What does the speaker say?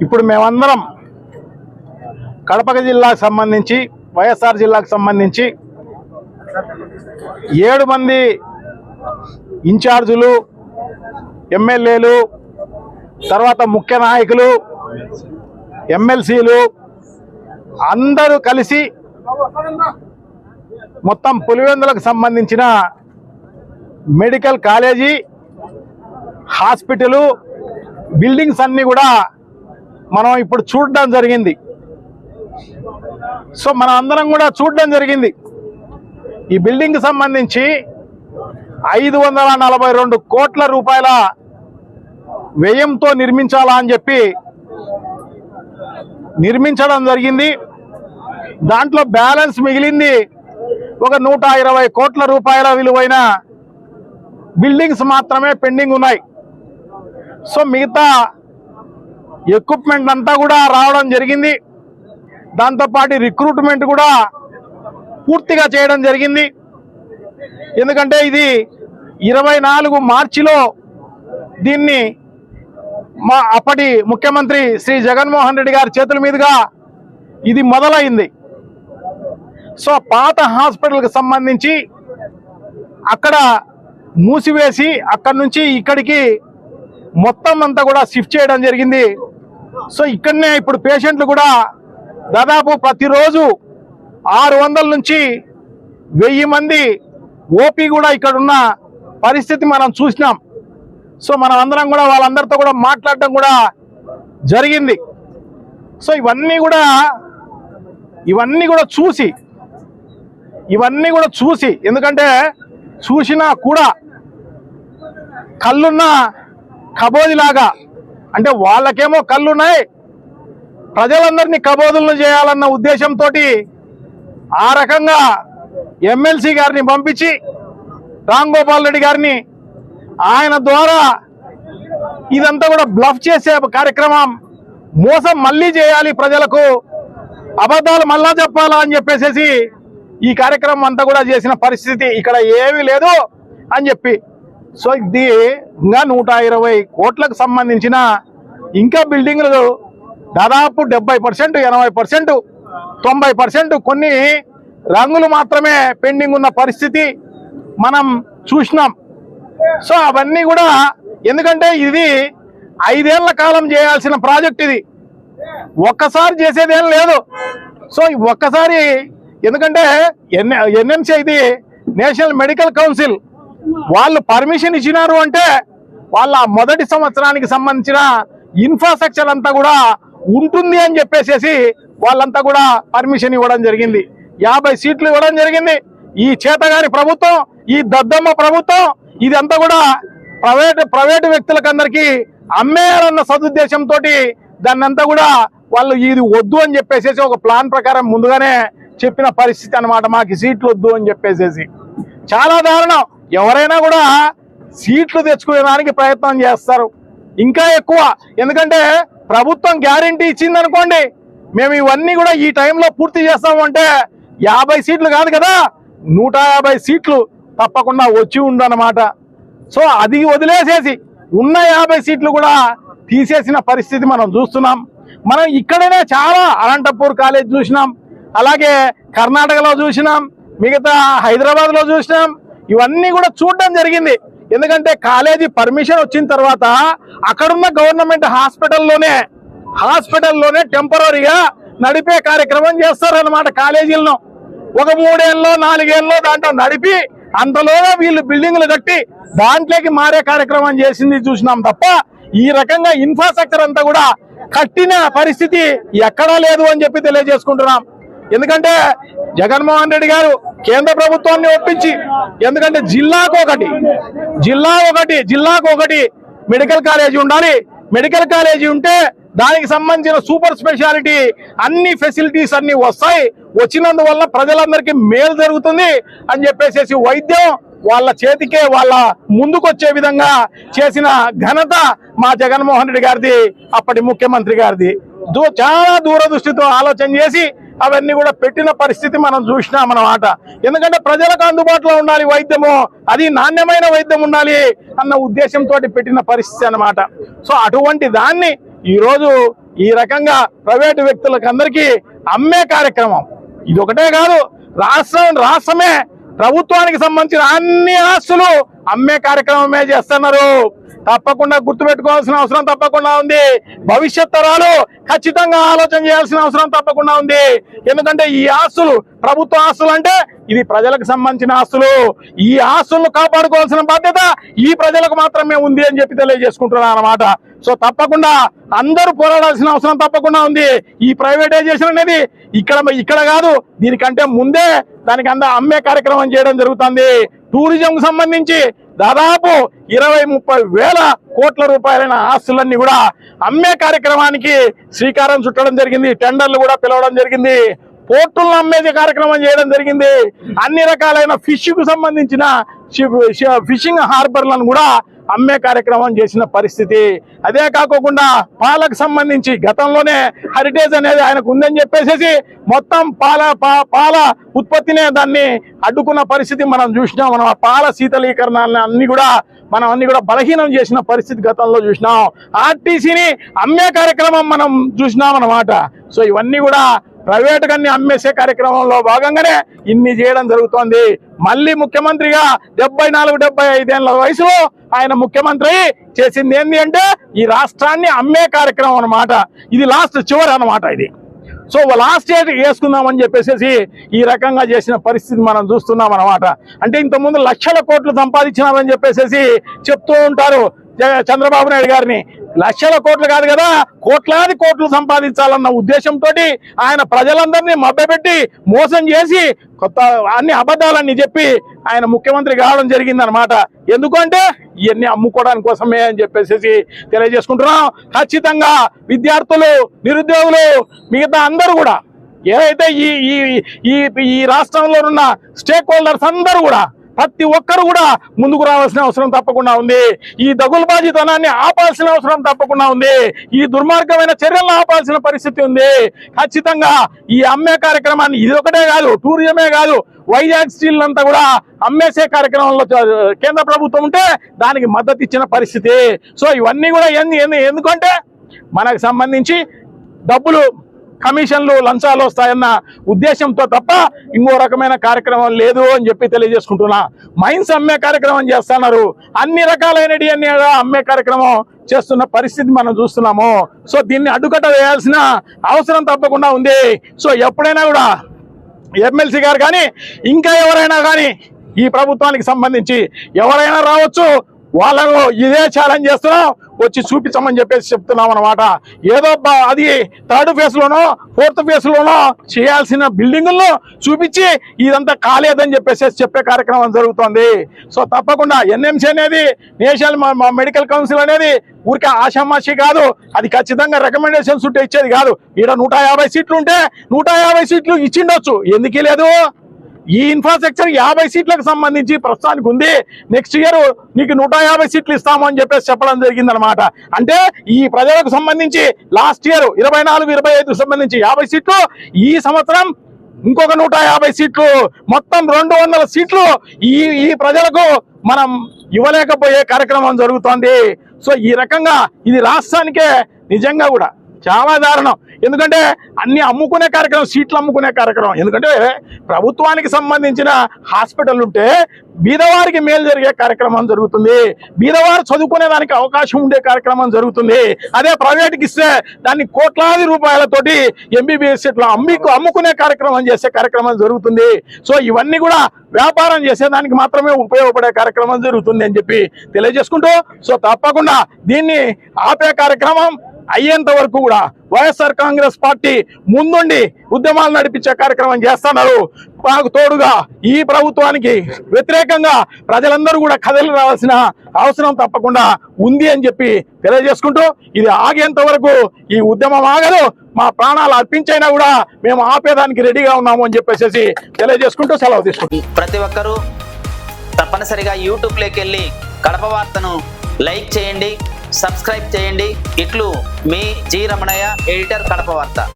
ఇప్పుడు మేమందరం కడప జిల్లాకు సంబంధించి వైఎస్ఆర్ జిల్లాకు సంబంధించి 7 మంది ఇన్ఛార్జులు, ఎమ్మెల్యేలు, తర్వాత ముఖ్య నాయకులు, ఎమ్మెల్సీలు అందరూ కలిసి మొత్తం పులివెందులకు సంబంధించిన మెడికల్ కాలేజీ, హాస్పిటలు, బిల్డింగ్స్ అన్నీ కూడా మనం ఇప్పుడు చూడడం జరిగింది. సో మనం అందరం కూడా చూడడం జరిగింది. ఈ బిల్డింగ్కి సంబంధించి 542 కోట్ల రూపాయల వ్యయంతో నిర్మించాలా అని చెప్పి నిర్మించడం జరిగింది. దాంట్లో బ్యాలెన్స్ మిగిలింది ఒక 120 కోట్ల రూపాయల విలువైన బిల్డింగ్స్ మాత్రమే పెండింగ్ ఉన్నాయి. సో మిగతా ఎక్విప్మెంట్ అంతా కూడా రావడం జరిగింది. దాంతోపాటు రిక్రూట్మెంట్ కూడా పూర్తిగా చేయడం జరిగింది. ఎందుకంటే ఇది 24 మార్చిలో దీన్ని మా అప్పటి ముఖ్యమంత్రి శ్రీ జగన్మోహన్ రెడ్డి గారి చేతుల మీదుగా ఇది మొదలైంది. సో పాత హాస్పిటల్కి సంబంధించి అక్కడ మూసివేసి అక్కడి నుంచి ఇక్కడికి మొత్తం అంతా కూడా షిఫ్ట్ చేయడం జరిగింది. సో ఇక్కడనే ఇప్పుడు పేషెంట్లు కూడా దాదాపు ప్రతిరోజు 600 నుంచి 1000 మంది ఓపీ కూడా ఇక్కడ ఉన్న పరిస్థితి మనం చూసినాం. సో మనం అందరం కూడా వాళ్ళందరితో కూడా మాట్లాడడం కూడా జరిగింది. సో ఇవన్నీ కూడా చూసి ఎందుకంటే చూసినా కూడా కళ్ళున్న కబోదిలాగా, అంటే వాళ్ళకేమో కళ్ళున్నాయి, ప్రజలందరినీ కబోదులను చేయాలన్న ఉద్దేశంతో ఆ రకంగా ఎమ్మెల్సీ గారిని పంపించి రామ్ గోపాల్ రెడ్డి గారిని ఆయన ద్వారా ఇదంతా కూడా బ్లఫ్ చేసే కార్యక్రమం, మోసం మళ్ళీ చేయాలి, ప్రజలకు అబద్ధాలు మళ్ళా చెప్పాలా అని చెప్పేసి ఈ కార్యక్రమం అంతా కూడా చేసిన పరిస్థితి ఇక్కడ ఏమీ లేదు అని చెప్పి. సో ఇది ఇంకా 120 కోట్లకు సంబంధించిన ఇంకా బిల్డింగ్లు దాదాపు 70%, 80%, 90% కొన్ని రంగులు మాత్రమే పెండింగ్ ఉన్న పరిస్థితి మనం చూసినాం. సో అవన్నీ కూడా ఎందుకంటే ఇది 5 ఏళ్ల కాలం చేయాల్సిన ప్రాజెక్ట్, ఇది ఒక్కసారి చేసేదేం లేదు. సో ఒక్కసారి ఎందుకంటే ఎన్ఎంసీ ఇది నేషనల్ మెడికల్ కౌన్సిల్ వాళ్ళు పర్మిషన్ ఇచ్చినారు అంటే వాళ్ళ మొదటి సంవత్సరానికి సంబంధించిన ఇన్ఫ్రాస్ట్రక్చర్ అంతా కూడా ఉంటుంది అని చెప్పేసి వాళ్ళంతా కూడా పర్మిషన్ ఇవ్వడం జరిగింది. 50 సీట్లు ఇవ్వడం జరిగింది. ఈ చేతగాని ప్రభుత్వం, ఈ దద్దమ్మ ప్రభుత్వం ఇదంతా కూడా ప్రైవేటు వ్యక్తులకు అందరికీ అమ్మేయాలన్న సదుద్దేశంతో దాన్ని అంతా కూడా వాళ్ళు ఇది వద్దు అని చెప్పేసి ఒక ప్లాన్ ప్రకారం ముందుగానే చెప్పిన పరిస్థితి అన్నమాట. మాకు సీట్లు వద్దు అని చెప్పేసి చాలా దారుణం. ఎవరైనా కూడా సీట్లు తెచ్చుకోవడానికి ప్రయత్నం చేస్తారు ఇంకా ఎక్కువ. ఎందుకంటే ప్రభుత్వం గ్యారంటీ ఇచ్చింది అనుకోండి, మేము ఇవన్నీ కూడా ఈ టైంలో పూర్తి చేస్తాము అంటే 50 సీట్లు కాదు కదా, 150 సీట్లు తప్పకుండా వచ్చి ఉండనమాట. సో అది వదిలేసేసి ఉన్న 50 సీట్లు కూడా తీసేసిన పరిస్థితి మనం చూస్తున్నాం. మనం ఇక్కడనే చాలా అనంతపూర్ కాలేజ్ చూసినాం, అలాగే కర్ణాటకలో చూసినాం, మిగతా హైదరాబాద్లో చూసినాం. ఇవన్నీ కూడా చూడడం జరిగింది. ఎందుకంటే కాలేజీ పర్మిషన్ వచ్చిన తర్వాత అక్కడున్న గవర్నమెంట్ హాస్పిటల్లోనే టెంపరీగా నడిపే కార్యక్రమం చేస్తారన్నమాట. కాలేజీలను ఒక 3 ఏళ్ళలో 4 ఏళ్ళలో దాంట్లో నడిపి అంతలోనే వీళ్ళు బిల్డింగ్లు కట్టి దాంట్లోకి మారే కార్యక్రమం చేసింది చూసినాం తప్ప ఈ రకంగా ఇన్ఫ్రాస్ట్రక్చర్ అంతా కూడా కట్టిన పరిస్థితి ఎక్కడా లేదు అని చెప్పి తెలియజేసుకుంటున్నాం. ఎందుకంటే జగన్మోహన్ రెడ్డి గారు కేంద్ర ప్రభుత్వాన్ని ఒప్పించి, ఎందుకంటే జిల్లాకు ఒకటి మెడికల్ కాలేజీ ఉండాలి. మెడికల్ కాలేజీ ఉంటే దానికి సంబంధించిన సూపర్ స్పెషాలిటీ అన్ని ఫెసిలిటీస్ అన్ని వస్తాయి. వచ్చినందువల్ల ప్రజలందరికీ మేలు జరుగుతుంది అని చెప్పేసి వైద్యం వాళ్ళ చేతికే వాళ్ళ ముందుకొచ్చే విధంగా చేసిన ఘనత మా జగన్మోహన్ రెడ్డి గారిది, అప్పటి ముఖ్యమంత్రి గారిది. చాలా దూరదృష్టితో ఆలోచన చేసి అవన్నీ కూడా పెట్టిన పరిస్థితి మనం చూసినాం అన్నమాట. ఎందుకంటే ప్రజలకు అందుబాటులో ఉండాలి వైద్యము, అది నాణ్యమైన వైద్యం ఉండాలి అన్న ఉద్దేశంతో పెట్టిన పరిస్థితి అన్నమాట. సో అటువంటి దాన్ని ఈరోజు ఈ రకంగా ప్రైవేటు వ్యక్తులకు అందరికీ అమ్మే కార్యక్రమం. ఇది ఒకటే కాదు, రాష్ట్రమే ప్రభుత్వానికి సంబంధించిన అన్ని ఆస్తులు అమ్మే కార్యక్రమమే చేస్తున్నారు. తప్పకుండా గుర్తుపెట్టుకోవాల్సిన అవసరం తప్పకుండా ఉంది. భవిష్యత్ తరాలు ఖచ్చితంగా ఆలోచన చేయాల్సిన అవసరం తప్పకుండా ఉంది. ఎందుకంటే ఈ ఆస్తులు ప్రభుత్వ ఆస్తులు అంటే ఇది ప్రజలకు సంబంధించిన ఆస్తులు. ఈ ఆస్తులను కాపాడుకోవాల్సిన బాధ్యత ఈ ప్రజలకు మాత్రమే ఉంది అని చెప్పి తెలియజేసుకుంటున్నాను అన్నమాట. సో తప్పకుండా అందరూ పోరాడాల్సిన అవసరం తప్పకుండా ఉంది. ఈ ప్రైవేటైజేషన్ అనేది ఇక్కడ కాదు, దీనికంటే ముందే దానికి అమ్మే కార్యక్రమం చేయడం జరుగుతుంది. టూరిజం కు సంబంధించి దాదాపు 20-30 వేల కోట్ల రూపాయలైన ఆస్తులన్నీ కూడా అమ్మే కార్యక్రమానికి శ్రీకారం చుట్టడం జరిగింది. టెండర్లు కూడా పిలవడం జరిగింది. పోర్టులను అమ్మేది కార్యక్రమం చేయడం జరిగింది. అన్ని రకాలైన ఫిష్ కు సంబంధించిన ఫిషింగ్ హార్బర్లను కూడా అమ్మే కార్యక్రమం చేసిన పరిస్థితి. అదే కాకుండా పాలకు సంబంధించి గతంలోనే హెరిటేజ్ అనేది ఆయనకు ఉందని చెప్పేసి మొత్తం పాల ఉత్పత్తినే దాన్ని అడ్డుకున్న పరిస్థితి మనం చూసినాం. మనం ఆ పాల శీతలీకరణాలని అన్ని కూడా బలహీనం చేసిన పరిస్థితి గతంలో చూసినాం. ఆర్టీసీని అమ్మే కార్యక్రమం మనం చూసినాం అన్నమాట. సో ఇవన్నీ కూడా ప్రైవేట్ కన్నీ అమ్మేసే కార్యక్రమంలో భాగంగానే ఇన్ని చేయడం జరుగుతోంది. మళ్ళీ ముఖ్యమంత్రిగా 74-75 ఏళ్ల వయసులో ఆయన ముఖ్యమంత్రి చేసింది ఏంటి అంటే ఈ రాష్ట్రాన్ని అమ్మే కార్యక్రమం అన్నమాట. ఇది లాస్ట్ చివరి అన్నమాట ఇది. సో లాస్ట్ ఇయర్ వేసుకుందామని చెప్పేసి ఈ రకంగా చేసిన పరిస్థితి మనం చూస్తున్నాం అన్నమాట. అంటే ఇంతకుముందు లక్షల కోట్లు సంపాదించినామని చెప్పేసి చెప్తూ ఉంటారు చంద్రబాబు నాయుడు గారిని. లక్షల కోట్లు కాదు కదా, కోట్లాది కోట్లు సంపాదించాలన్న ఉద్దేశంతో ఆయన ప్రజలందరినీ మభ్యపెట్టి మోసం చేసి అన్ని అబద్ధాలన్నీ చెప్పి ఆయన ముఖ్యమంత్రి కావడం జరిగిందనమాట. ఎందుకంటే ఇవన్నీ అమ్ముకోవడానికి కోసమే అని చెప్పేసి తెలియజేసుకుంటున్నాం. ఖచ్చితంగా విద్యార్థులు, నిరుద్యోగులు, మిగతా అందరూ కూడా ఏదైతే ఈ రాష్ట్రంలో ఉన్న స్టేక్ హోల్డర్స్ అందరూ కూడా ప్రతి ఒక్కరు కూడా ముందుకు రావాల్సిన అవసరం తప్పకుండా ఉంది. ఈ దగులుబాజీతనాన్ని ఆపాల్సిన అవసరం తప్పకుండా ఉంది. ఈ దుర్మార్గమైన చర్యలను ఆపాల్సిన పరిస్థితి ఉంది. ఖచ్చితంగా ఈ అమ్మే కార్యక్రమాన్ని ఇది ఒకటే కాదు, టూరిజమే కాదు, వైజాగ్ స్టీల్ అంతా కూడా అమ్మేసే కార్యక్రమంలో కేంద్ర ప్రభుత్వం ఉంటే దానికి మద్దతు ఇచ్చిన పరిస్థితి. సో ఇవన్నీ కూడా ఎందుకంటే మనకు సంబంధించి డబ్బులు, కమిషన్లు, లంచాలు వస్తాయన్న ఉద్దేశంతో తప్ప ఇంకో రకమైన కార్యక్రమం లేదు అని చెప్పి తెలియజేసుకుంటున్నా. మైన్స్ అమ్మే కార్యక్రమం చేస్తున్నారు. అన్ని రకాలైనవి అమ్మే కార్యక్రమం చేస్తున్న పరిస్థితి మనం చూస్తున్నాము. సో దీన్ని అడ్డుకట్ట వేయాల్సిన అవసరం తప్పకుండా ఉంది. సో ఎప్పుడైనా కూడా ఎమ్మెల్సీ గారు కానీ ఇంకా ఎవరైనా కానీ ఈ ప్రభుత్వానికి సంబంధించి ఎవరైనా రావచ్చు, వాళ్ళను ఇదే ఛాలెంజ్ చేస్తున్నాం, వచ్చి చూపించమని చెప్పేసి చెప్తున్నాం అన్నమాట. ఏదో అది 3rd ఫేజ్లోనో 4th ఫేజ్లోనో చేయాల్సిన బిల్డింగులను చూపించి ఇదంతా కాలేదని చెప్పేసి చెప్పే కార్యక్రమం జరుగుతోంది. సో తప్పకుండా ఎన్ఎంసీ అనేది, నేషనల్ మెడికల్ కౌన్సిల్ అనేది ఊరికే ఆషామాషి కాదు. అది ఖచ్చితంగా రికమెండేషన్స్ ఉంటే ఇచ్చేది కాదు. ఇక్కడ 150 సీట్లు ఉంటే 150 సీట్లు ఇచ్చిండొచ్చు, ఎందుకు లేదు? ఈ ఇన్ఫ్రాస్ట్రక్చర్ 50 సీట్లకు సంబంధించి ప్రస్తుతానికి ఉంది. నెక్స్ట్ ఇయర్ నీకు 150 సీట్లు ఇస్తాము అని చెప్పేసి చెప్పడం జరిగిందనమాట. అంటే ఈ ప్రజలకు సంబంధించి లాస్ట్ ఇయర్ 24-25 సంబంధించి 50 సీట్లు, ఈ సంవత్సరం ఇంకొక 150 సీట్లు, మొత్తం 200 సీట్లు ఈ ప్రజలకు మనం ఇవ్వలేకపోయే కార్యక్రమం జరుగుతోంది. సో ఈ రకంగా ఇది రాష్ట్రానికే నిజంగా కూడా చాలా దారుణం. ఎందుకంటే అన్ని అమ్ముకునే కార్యక్రమం, సీట్లు అమ్ముకునే కార్యక్రమం. ఎందుకంటే ప్రభుత్వానికి సంబంధించిన హాస్పిటల్ ఉంటే బీదవారికి మేలు జరిగే కార్యక్రమం జరుగుతుంది, బీదవారు చదువుకునే దానికి అవకాశం ఉండే కార్యక్రమం జరుగుతుంది. అదే ప్రైవేట్కి ఇస్తే దాన్ని కోట్లాది రూపాయలతోటి ఎంబీబీఎస్ సీట్లు అమ్ముకునే కార్యక్రమం చేసే కార్యక్రమం జరుగుతుంది. సో ఇవన్నీ కూడా వ్యాపారం చేసేదానికి మాత్రమే ఉపయోగపడే కార్యక్రమం జరుగుతుంది అని చెప్పి తెలియజేసుకుంటూ, సో తప్పకుండా దీన్ని ఆపే కార్యక్రమం అయ్యేంత వరకు కూడా వైఎస్ఆర్ కాంగ్రెస్ పార్టీ ముందుండి ఉద్యమాలు నడిపించే కార్యక్రమం చేస్తున్నారు. మాకు తోడుగా ఈ ప్రభుత్వానికి వ్యతిరేకంగా ప్రజలందరూ కూడా కదలి రావాల్సిన అవసరం తప్పకుండా ఉంది అని చెప్పి తెలియజేసుకుంటూ, ఇది ఆగేంత వరకు ఈ ఉద్యమం ఆగదు, మా ప్రాణాలు అర్పించైనా కూడా మేము ఆపేదానికి రెడీగా ఉన్నాము అని చెప్పేసి తెలియజేసుకుంటూ సెలవు తీసుకుంటాం. ప్రతి ఒక్కరూ తప్పనిసరిగా యూట్యూబ్లోకి వెళ్ళి కడప వార్తను లైక్ చేయండి, సబ్స్క్రైబ్ చేయండి. ఇట్లు మీ జి రమణయ్య, ఎడిటర్, కడప వార్త.